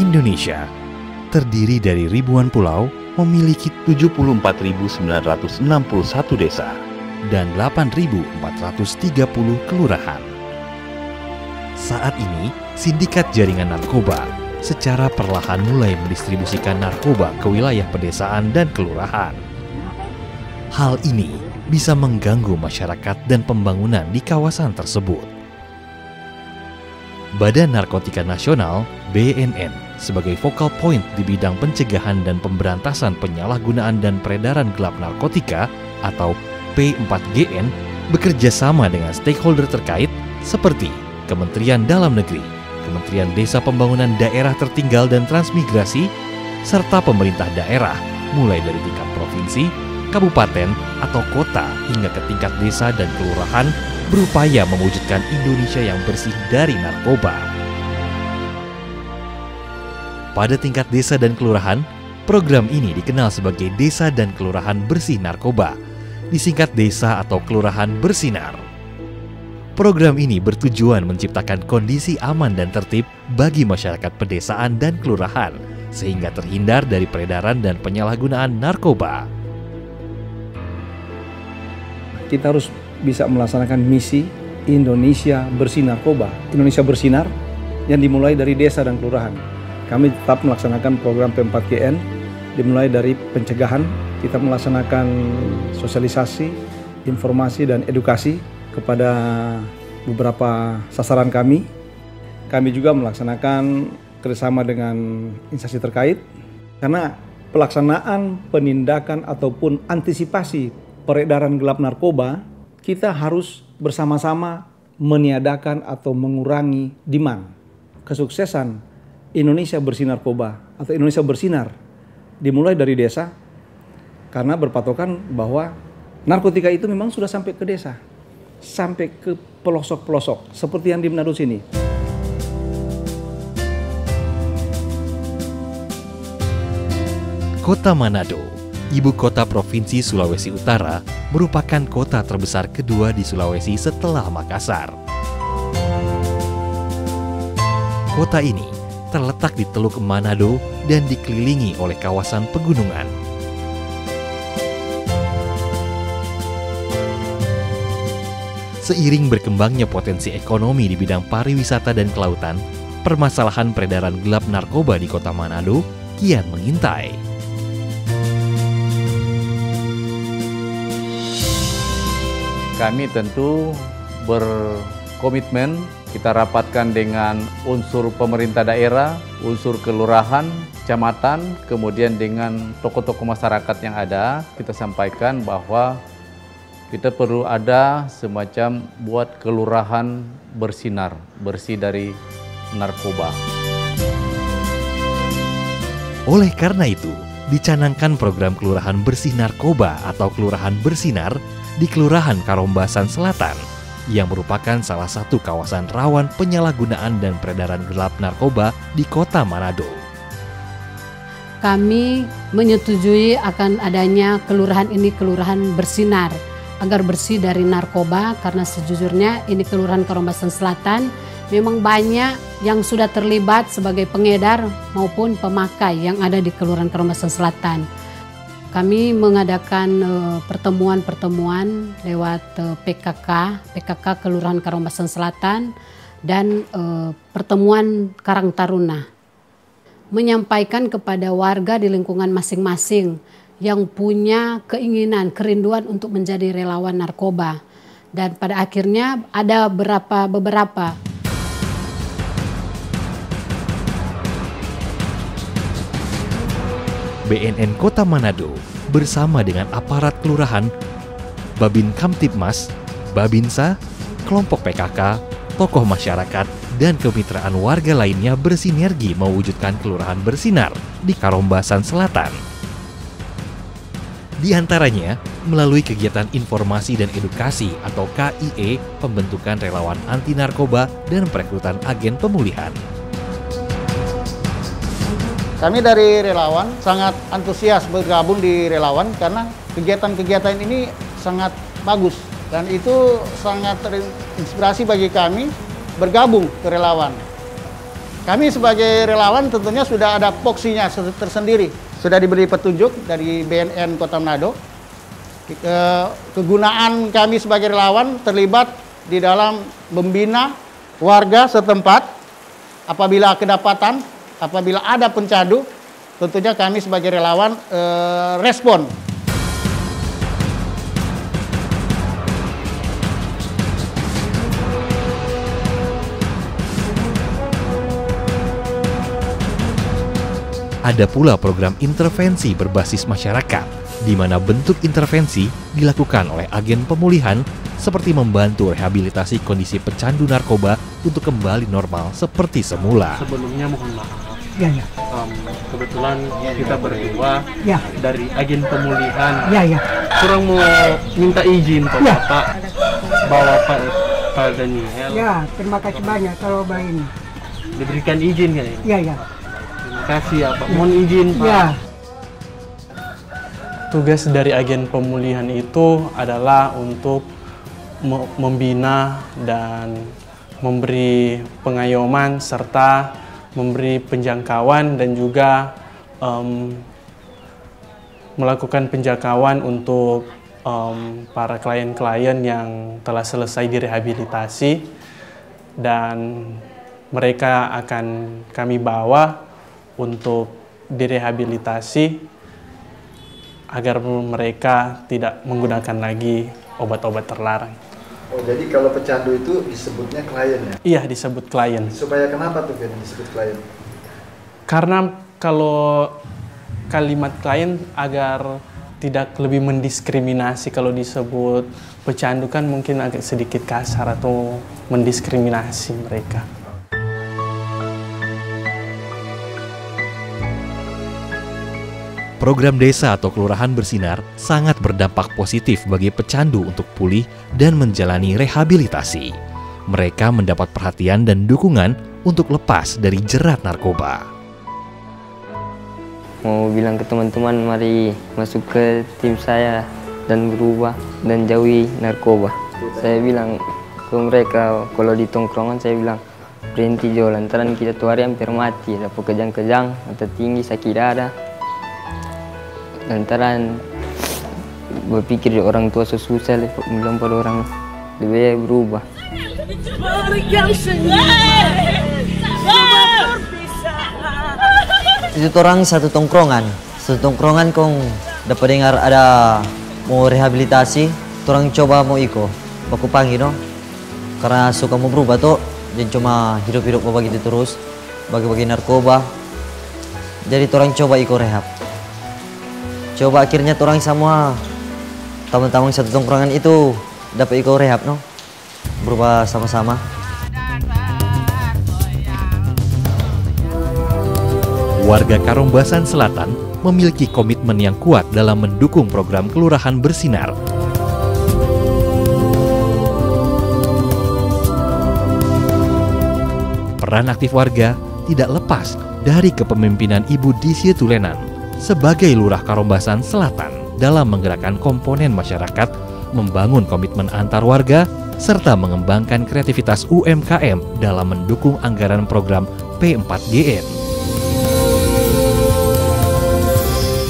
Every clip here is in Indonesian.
Indonesia terdiri dari ribuan pulau, memiliki 74.961 desa dan 8.430 kelurahan. Saat ini, sindikat jaringan narkoba secara perlahan mulai mendistribusikan narkoba ke wilayah pedesaan dan kelurahan. Hal ini bisa mengganggu masyarakat dan pembangunan di kawasan tersebut. Badan Narkotika Nasional (BNN) sebagai focal point di bidang pencegahan dan pemberantasan penyalahgunaan dan peredaran gelap narkotika atau P4GN bekerja sama dengan stakeholder terkait seperti Kementerian Dalam Negeri, Kementerian Desa Pembangunan Daerah Tertinggal dan Transmigrasi, serta pemerintah daerah mulai dari tingkat provinsi, kabupaten, atau kota hingga ke tingkat desa dan kelurahan berupaya mewujudkan Indonesia yang bersih dari narkoba. Pada tingkat desa dan kelurahan, program ini dikenal sebagai Desa dan Kelurahan Bersih Narkoba, disingkat Desa atau Kelurahan Bersinar. Program ini bertujuan menciptakan kondisi aman dan tertib bagi masyarakat pedesaan dan kelurahan, sehingga terhindar dari peredaran dan penyalahgunaan narkoba. Kita harus bisa melaksanakan misi Indonesia Bersih Narkoba, Indonesia Bersinar, yang dimulai dari desa dan kelurahan. Kami tetap melaksanakan program P4GN, dimulai dari pencegahan, kita melaksanakan sosialisasi, informasi, dan edukasi kepada beberapa sasaran kami. Kami juga melaksanakan kerjasama dengan instansi terkait, karena pelaksanaan penindakan ataupun antisipasi peredaran gelap narkoba, kita harus bersama-sama meniadakan atau mengurangi demand. Kesuksesan Indonesia Bersih Narkoba atau Indonesia Bersinar dimulai dari desa, karena berpatokan bahwa narkotika itu memang sudah sampai ke desa, sampai ke pelosok-pelosok, seperti yang di Manado sini. Kota Manado, ibu kota Provinsi Sulawesi Utara, merupakan kota terbesar kedua di Sulawesi setelah Makassar. Kota ini terletak di Teluk Manado dan dikelilingi oleh kawasan pegunungan. Seiring berkembangnya potensi ekonomi di bidang pariwisata dan kelautan, permasalahan peredaran gelap narkoba di Kota Manado kian mengintai. Kami tentu berkomitmen, kita rapatkan dengan unsur pemerintah daerah, unsur kelurahan, kecamatan, kemudian dengan tokoh-tokoh masyarakat yang ada. Kita sampaikan bahwa kita perlu ada semacam buat kelurahan bersinar, bersih dari narkoba. Oleh karena itu, dicanangkan program Kelurahan Bersih Narkoba atau Kelurahan Bersinar di Kelurahan Karombasan Selatan, yang merupakan salah satu kawasan rawan penyalahgunaan dan peredaran gelap narkoba di Kota Manado. Kami menyetujui akan adanya kelurahan ini Kelurahan Bersinar, agar bersih dari narkoba, karena sejujurnya ini Kelurahan Karombasan Selatan memang banyak yang sudah terlibat sebagai pengedar maupun pemakai yang ada di Kelurahan Karombasan Selatan. Kami mengadakan pertemuan-pertemuan lewat PKK Kelurahan Karombasan Selatan dan pertemuan Karang Taruna, menyampaikan kepada warga di lingkungan masing-masing yang punya keinginan, kerinduan untuk menjadi relawan narkoba. Dan pada akhirnya ada beberapa BNN Kota Manado bersama dengan aparat kelurahan, Babin Kamtibmas, Babinsa, kelompok PKK, tokoh masyarakat, dan kemitraan warga lainnya bersinergi mewujudkan Kelurahan Bersinar di Karombasan Selatan. Di antaranya melalui kegiatan informasi dan edukasi atau KIE, pembentukan relawan anti narkoba dan perekrutan agen pemulihan. Kami dari relawan sangat antusias bergabung di relawan karena kegiatan-kegiatan ini sangat bagus dan itu sangat terinspirasi bagi kami bergabung ke relawan. Kami sebagai relawan tentunya sudah ada poksinya tersendiri. Sudah diberi petunjuk dari BNN Kota Manado. Kegunaan kami sebagai relawan terlibat di dalam membina warga setempat apabila kedapatan, apabila ada pencandu, tentunya kami sebagai relawan respon. Ada pula program intervensi berbasis masyarakat, di mana bentuk intervensi dilakukan oleh agen pemulihan seperti membantu rehabilitasi kondisi pecandu narkoba untuk kembali normal seperti semula. Sebelumnya mohon maaf. Ya. Kebetulan kita berdua dari agen pemulihan. Ya. Kurang mau minta izin Pak Bapak bawa Pak Daniel. Ya, terima kasih banyak kalau Pak ini. Diberikan izin kan ya? Ya. Terima kasih ya Pak. Mohon izin Pak. Ya. Tugas dari agen pemulihan itu adalah untuk membina dan memberi pengayoman serta memberi penjangkauan dan juga melakukan penjangkauan untuk para klien-klien yang telah selesai direhabilitasi, dan mereka akan kami bawa untuk direhabilitasi agar mereka tidak menggunakan lagi obat-obat terlarang. Oh, jadi kalau pecandu itu disebutnya klien ya? Iya, disebut klien. Supaya kenapa tuh disebut klien? Karena kalau kalimat klien agar tidak lebih mendiskriminasi, kalau disebut pecandu kan mungkin agak sedikit kasar atau mendiskriminasi mereka. Program desa atau kelurahan bersinar sangat berdampak positif bagi pecandu untuk pulih dan menjalani rehabilitasi. Mereka mendapat perhatian dan dukungan untuk lepas dari jerat narkoba. Mau bilang ke teman-teman, mari masuk ke tim saya dan berubah dan jauhi narkoba. Saya bilang ke mereka, kalau di tongkrongan saya bilang, berhenti jo, lantaran kita tuh hari hampir mati, dapat kejang-kejang, mata tinggi, sakit dada. Lantaran berpikir orang tua susah, bilang pada orang lebih berubah. Itu orang satu tongkrongan kong dapat dengar ada mau rehabilitasi, orang coba mau iko, baku panggil no, karena suka mau berubah tuh, jangan cuma hidup-hidup begitu terus, bagi-bagi narkoba, jadi orang coba iko rehab. Coba akhirnya orang semua tamu-tamu satu tongkrongan itu dapat ikut rehab no, berubah sama-sama. Warga Karombasan Selatan memiliki komitmen yang kuat dalam mendukung program Kelurahan Bersinar. Peran aktif warga tidak lepas dari kepemimpinan Ibu Disye Tulenan sebagai Lurah Karombasan Selatan dalam menggerakkan komponen masyarakat, membangun komitmen antar warga, serta mengembangkan kreativitas UMKM dalam mendukung anggaran program P4GN.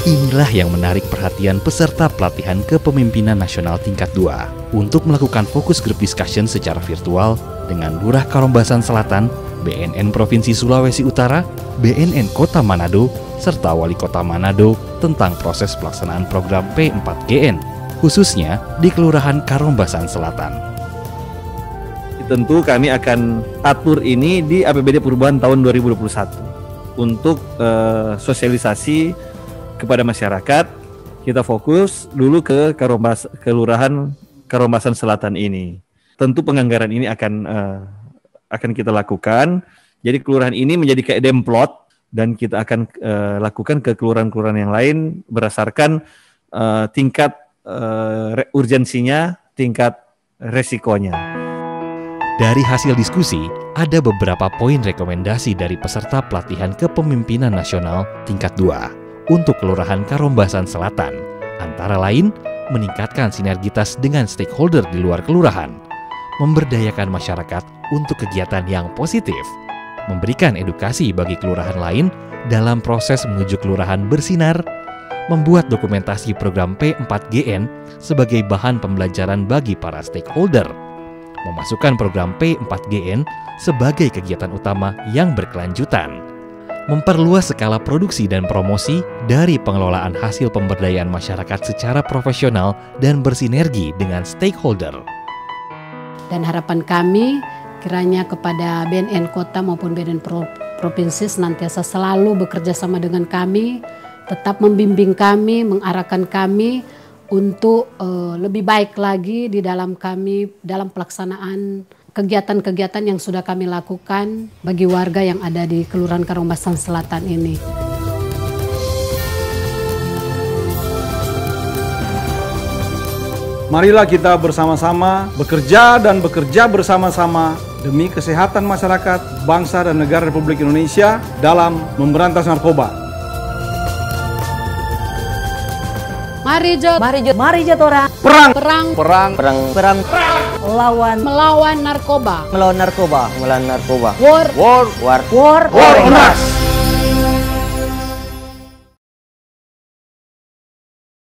Inilah yang menarik perhatian peserta pelatihan kepemimpinan nasional tingkat 2 untuk melakukan fokus group discussion secara virtual dengan Lurah Karombasan Selatan, BNN Provinsi Sulawesi Utara, BNN Kota Manado, serta Wali Kota Manado tentang proses pelaksanaan program P4GN, khususnya di Kelurahan Karombasan Selatan. Tentu kami akan atur ini di APBD Perubahan tahun 2021 untuk sosialisasi kepada masyarakat. Kita fokus dulu ke Kelurahan Karombasan Selatan ini. Tentu penganggaran ini akan kita lakukan. Jadi kelurahan ini menjadi kayak demplot, dan kita akan lakukan ke kelurahan-kelurahan yang lain berdasarkan tingkat urgensinya, tingkat resikonya. Dari hasil diskusi, ada beberapa poin rekomendasi dari peserta pelatihan kepemimpinan nasional tingkat 2 untuk Kelurahan Karombasan Selatan, antara lain meningkatkan sinergitas dengan stakeholder di luar kelurahan, memberdayakan masyarakat untuk kegiatan yang positif, memberikan edukasi bagi kelurahan lain dalam proses menuju kelurahan bersinar, membuat dokumentasi program P4GN sebagai bahan pembelajaran bagi para stakeholder, memasukkan program P4GN sebagai kegiatan utama yang berkelanjutan, memperluas skala produksi dan promosi dari pengelolaan hasil pemberdayaan masyarakat secara profesional dan bersinergi dengan stakeholder. Dan harapan kami kiranya kepada BNN Kota maupun BNN Provinsi senantiasa selalu bekerja sama dengan kami, tetap membimbing kami, mengarahkan kami untuk lebih baik lagi di dalam pelaksanaan kegiatan-kegiatan yang sudah kami lakukan bagi warga yang ada di Kelurahan Karombasan Selatan ini. Marilah kita bersama-sama bekerja bersama-sama demi kesehatan masyarakat, bangsa dan negara Republik Indonesia dalam memberantas narkoba. Mari Jot orang Perang melawan narkoba. Melawan narkoba. War On us.